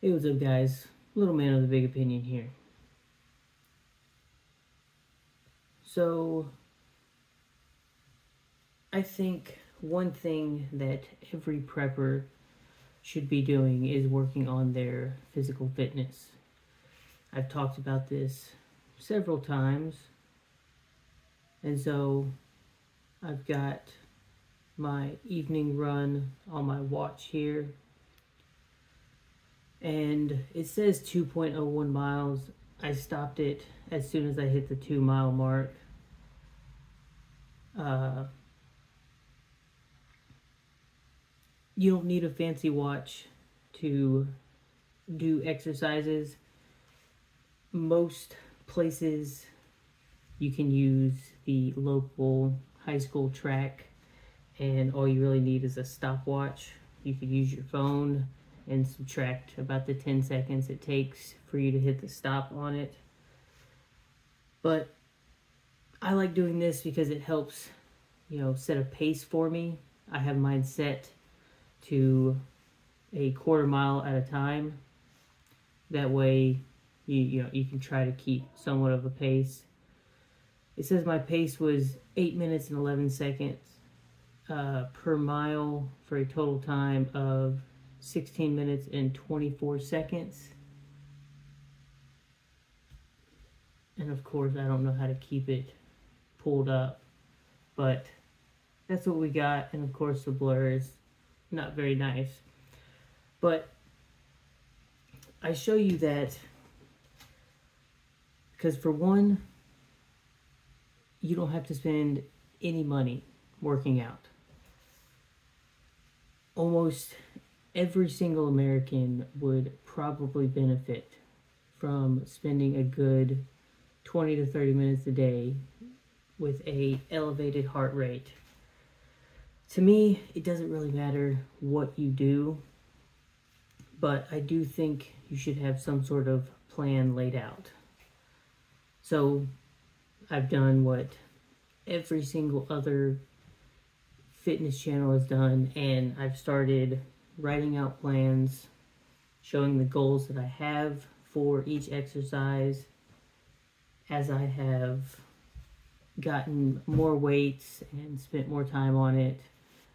Hey, what's up, guys? Little man with a big opinion here. So, I think one thing that every prepper should be doing is working on their physical fitness. I've talked about this several times, and so I've got my evening run on my watch here, and it says 2.01 miles. I stopped it as soon as I hit the 2 mile mark. You don't need a fancy watch to do exercises. Most places you can use the local high school track, and all you really need is a stopwatch. You could use your phone and subtract about the 10 seconds it takes for you to hit the stop on it. But I like doing this because it helps, set a pace for me. I have mine set to a quarter mile at a time. That way, you can try to keep somewhat of a pace. It says my pace was 8 minutes and 11 seconds per mile for a total time of 16 minutes and 24 seconds. And of course, I don't know how to keep it pulled up, but that's what we got. And of course, the blur is not very nice. But I show you that because, for one, you don't have to spend any money working out. Almost every single American would probably benefit from spending a good 20 to 30 minutes a day with a elevated heart rate. To me, it doesn't really matter what you do, but I do think you should have some sort of plan laid out. So I've done what every single other fitness channel has done, and I've started writing out plans, showing the goals that I have for each exercise. As I have gotten more weights and spent more time on it,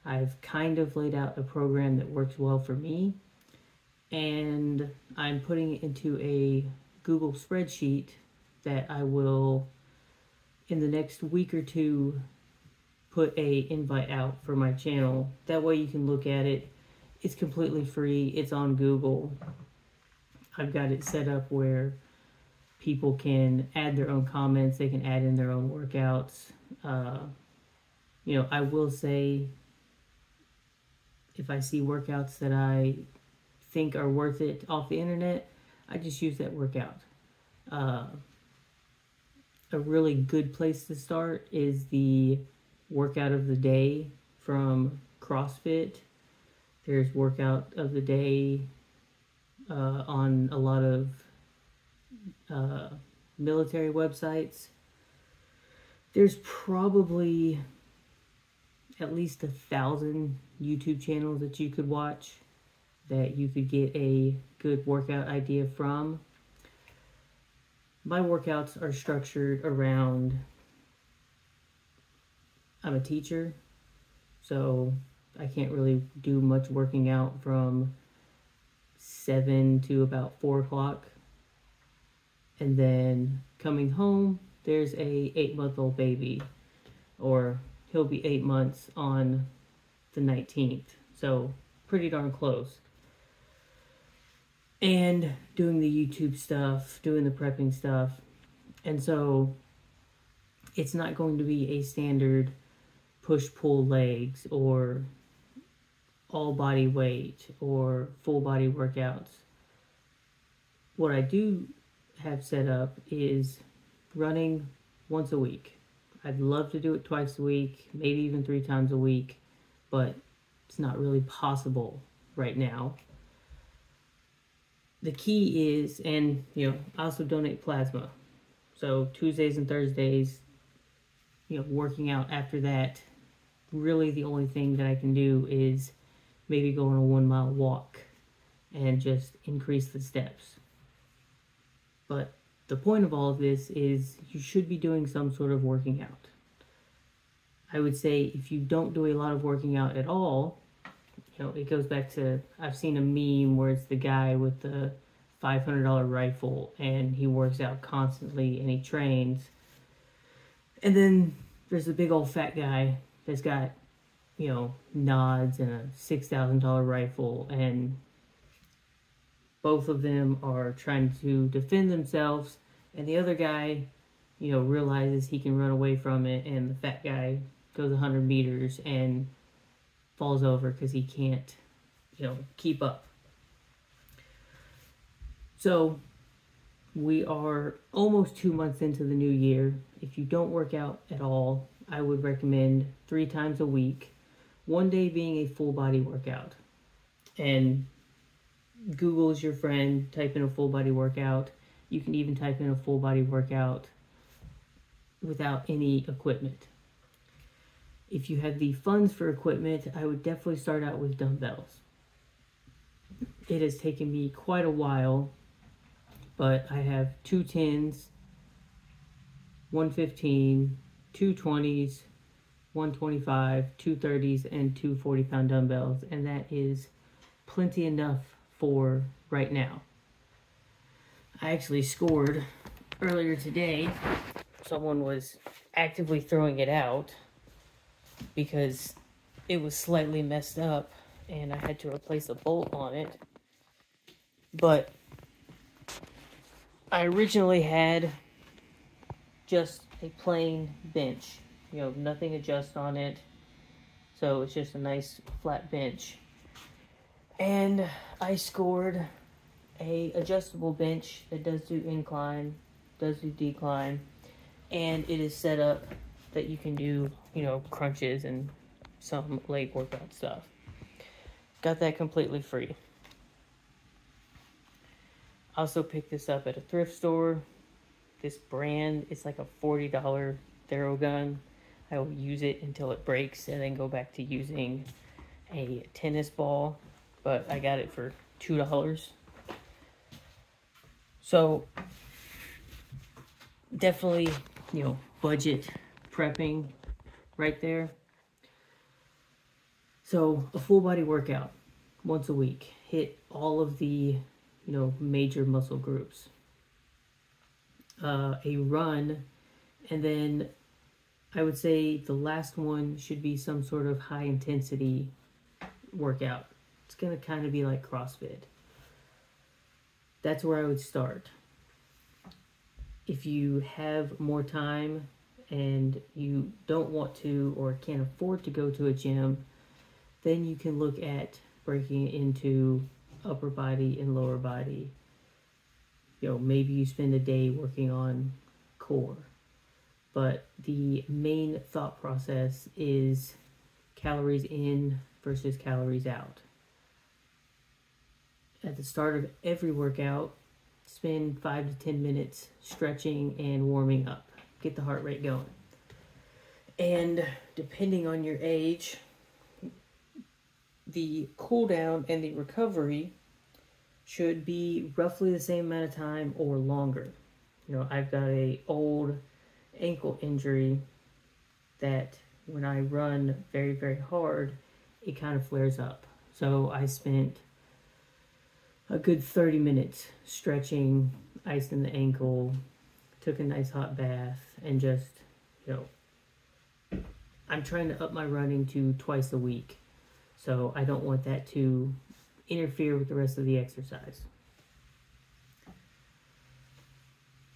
I've kind of laid out a program that works well for me, and I'm putting it into a Google spreadsheet that I will, in the next week or two, put a invite out for my channel. That way you can look at it. It's completely free. It's on Google. I've got it set up where people can add their own comments. They can add in their own workouts. I will say, if I see workouts that I think are worth it off the internet, I just use that workout. A really good place to start is the workout of the day from CrossFit. There's workout of the day on a lot of military websites. There's probably at least 1,000 YouTube channels that you could watch that you could get a good workout idea from. My workouts are structured around, I'm a teacher, so I can't really do much working out from 7 to about 4 o'clock. And then coming home, there's a 8-month-old baby, or he'll be 8 months on the 19th. So pretty darn close. And doing the YouTube stuff, doing the prepping stuff. And so it's not going to be a standard push-pull legs or all body weight or full body workouts. What I do have set up is running once a week. I'd love to do it twice a week, maybe even 3 times a week, but it's not really possible right now. The key is, and I also donate plasma. So Tuesdays and Thursdays, working out after that, really the only thing that I can do is maybe go on a 1 mile walk. and just increase the steps. But the point of all of this is you should be doing some sort of working out. I would say if you don't do a lot of working out at all, it goes back to, I've seen a meme where it's the guy with the $500 rifle and he works out constantly and he trains. And then there's the big old fat guy that's got, nods and a $6,000 rifle, and both of them are trying to defend themselves, and the other guy, realizes he can run away from it, and the fat guy goes 100 meters and falls over because he can't, keep up. So we are almost 2 months into the new year. If you don't work out at all, I would recommend 3 times a week, one day being a full body workout. And Google is your friend. Type in a full body workout. You can even type in a full body workout without any equipment. If you have the funds for equipment, I would definitely start out with dumbbells. It has taken me quite a while, but I have 2 10s, 115, 2 20s, 125, 2 30s, and 2 40-pound dumbbells, and that is plenty enough for right now. I actually scored earlier today. Someone was actively throwing it out because it was slightly messed up and I had to replace a bolt on it. But I originally had just a plain bench, nothing adjust on it. So it's just a nice flat bench. And I scored a adjustable bench that does do incline, does do decline, and it is set up that you can do, crunches and some leg workout stuff. Got that completely free. Also picked this up at a thrift store. This brand, it's like a $40 Theragun. I will use it until it breaks and then go back to using a tennis ball, but I got it for $2. So definitely, budget prepping right there. So a full body workout once a week. Hit all of the, major muscle groups. A run, and then I would say the last one should be some sort of high intensity workout. It's going to kind of be like CrossFit. That's where I would start. If you have more time and you don't want to or can't afford to go to a gym, then you can look at breaking it into upper body and lower body. Maybe you spend a day working on core. But the main thought process is calories in versus calories out. At the start of every workout, spend 5 to 10 minutes stretching and warming up. Get the heart rate going. And depending on your age, the cool down and the recovery should be roughly the same amount of time or longer. I've got a old ankle injury that when I run very, very hard, it kind of flares up. So I spent a good 30 minutes stretching, icing the ankle, took a nice hot bath, and just, I'm trying to up my running to twice a week. So I don't want that to interfere with the rest of the exercise.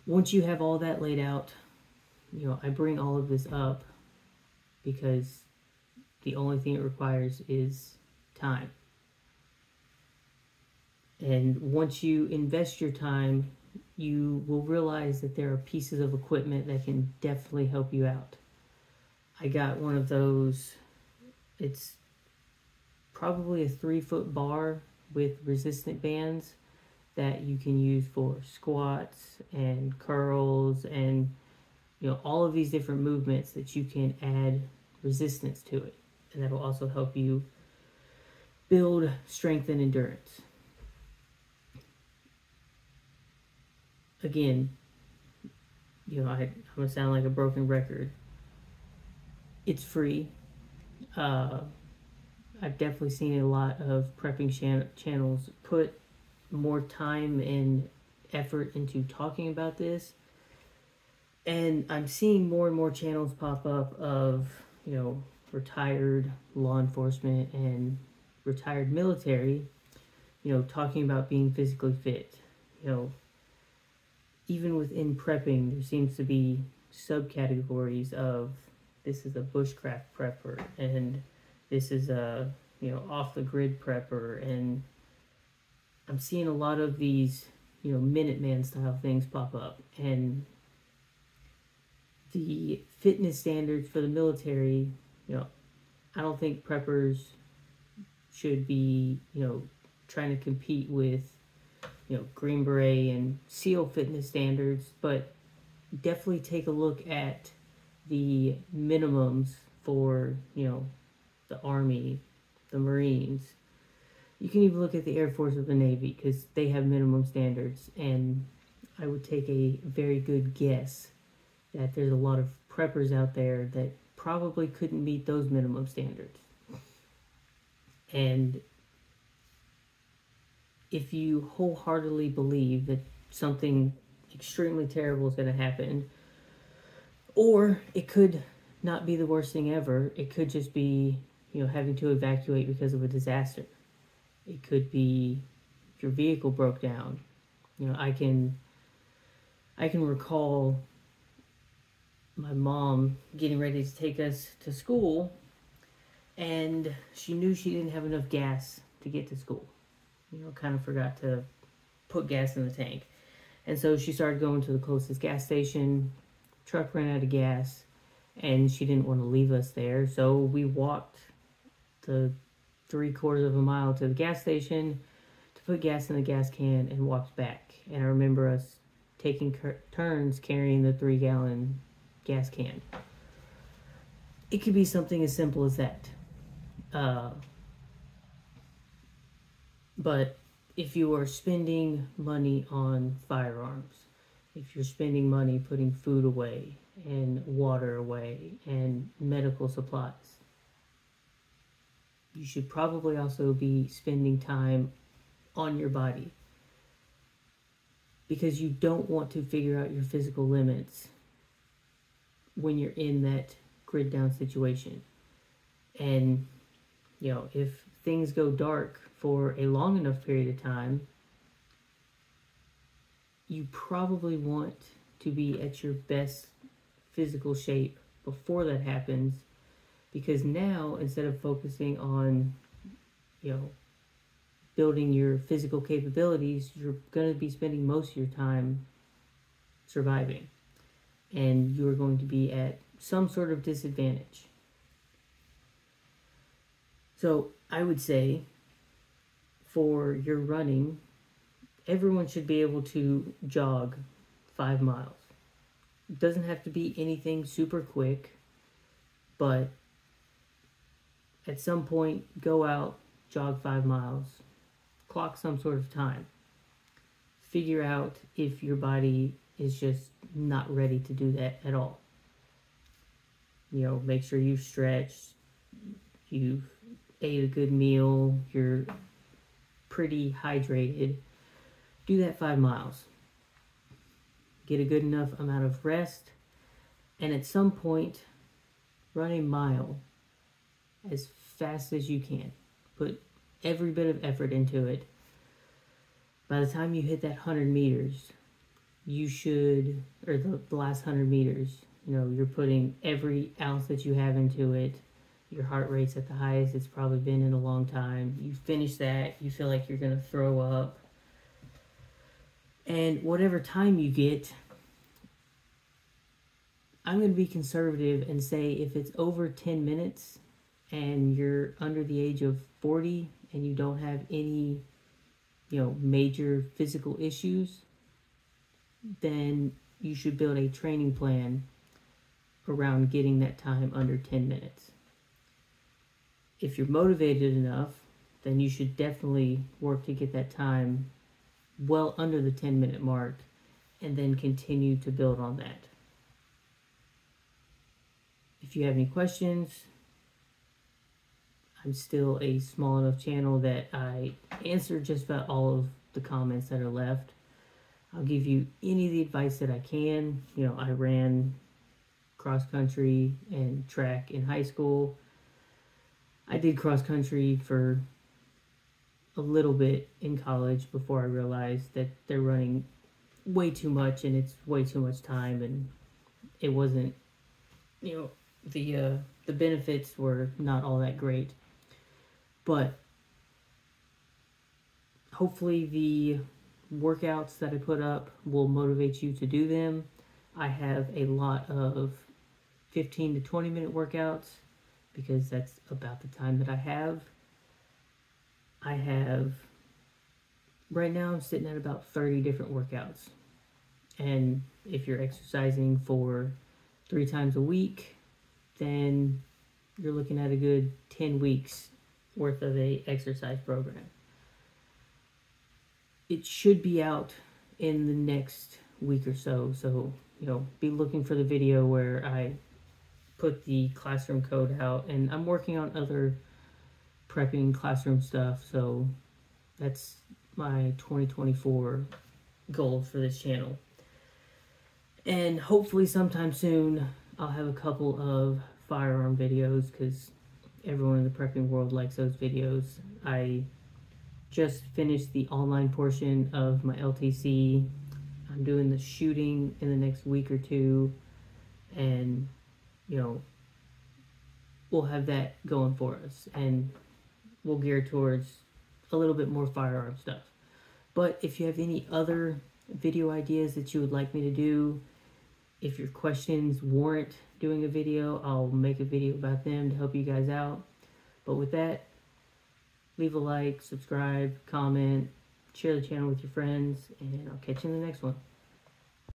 Once you have all that laid out, I bring all of this up because the only thing it requires is time. And once you invest your time, you will realize that there are pieces of equipment that can definitely help you out. I got one of those. It's probably a 3-foot bar with resistant bands that you can use for squats and curls and all of these different movements that you can add resistance to it, and that will also help you build strength and endurance. again, I'm going to sound like a broken record. It's free. Uh, I've definitely seen a lot of prepping channels put more time and effort into talking about this. And I'm seeing more and more channels pop up of, retired law enforcement and retired military, talking about being physically fit. Even within prepping, there seems to be subcategories of this is a bushcraft prepper and this is a off the grid prepper, and I'm seeing a lot of these Minuteman style things pop up, and the fitness standards for the military, I don't think preppers should be trying to compete with Green Beret and SEAL fitness standards, but definitely take a look at the minimums for the Army, the Marines. You can even look at the Air Force or the Navy because they have minimum standards, and I would take a very good guess that there's a lot of preppers out there that probably couldn't meet those minimum standards. And if you wholeheartedly believe that something extremely terrible is going to happen, or it could not be the worst thing ever, it could just be having to evacuate because of a disaster. It could be your vehicle broke down. I can recall my mom getting ready to take us to school, and she knew she didn't have enough gas to get to school. Kind of forgot to put gas in the tank. And so she started going to the closest gas station. Truck ran out of gas, and she didn't want to leave us there. So we walked the 3/4 of a mile to the gas station to put gas in the gas can and walked back. And I remember us taking turns carrying the 3-gallon gas can. It could be something as simple as that. But if you are spending money on firearms, if you're spending money putting food away and water away and medical supplies, you should probably also be spending time on your body, because you don't want to figure out your physical limits when you're in that grid down situation. And if things go dark for a long enough period of time, you probably want to be at your best physical shape before that happens, because now, instead of focusing on building your physical capabilities, you're going to be spending most of your time surviving, and you're going to be at some sort of disadvantage. So I would say for your running, everyone should be able to jog 5 miles. It doesn't have to be anything super quick, but at some point, go out, jog 5 miles, clock some sort of time. Figure out if your body is just not ready to do that at all. Make sure you've stretched, you've ate a good meal, you're pretty hydrated. Do that 5 miles. Get a good enough amount of rest, and at some point, run a mile as fast as you can. Put every bit of effort into it. By the time you hit that 100 meters, you should, or the last 100 meters, you're putting every ounce that you have into it. Your heart rate's at the highest it's probably been in a long time. You finish that, you feel like you're going to throw up. And whatever time you get, I'm going to be conservative and say if it's over 10 minutes and you're under the age of 40 and you don't have any, major physical issues, then you should build a training plan around getting that time under 10 minutes. If you're motivated enough, then you should definitely work to get that time well under the 10-minute mark and then continue to build on that. If you have any questions, I'm still a small enough channel that I answer just about all of the comments that are left. I'll give you any of the advice that I can. You know, I ran cross country and track in high school. I did cross country for a little bit in college before I realized that they're running way too much and it's way too much time, and it wasn't, you know, the benefits were not all that great. But hopefully the workouts that I put up will motivate you to do them. I have a lot of 15 to 20 minute workouts because that's about the time that I have. Right now I'm sitting at about 30 different workouts. And if you're exercising for 3 times a week, then you're looking at a good 10 weeks worth of a exercise program. It should be out in the next week or so, so you know, be looking for the video where I put the classroom code out, and I'm working on other prepping classroom stuff, so that's my 2024 goal for this channel. And hopefully sometime soon I'll have a couple of firearm videos because everyone in the prepping world likes those videos. I just finished the online portion of my LTC. I'm doing the shooting in the next week or two, and you know, we'll have that going for us, and we'll gear towards a little bit more firearm stuff. But if you have any other video ideas that you would like me to do, if your questions warrant doing a video, I'll make a video about them to help you guys out. But with that, leave a like, subscribe, comment, share the channel with your friends, and I'll catch you in the next one.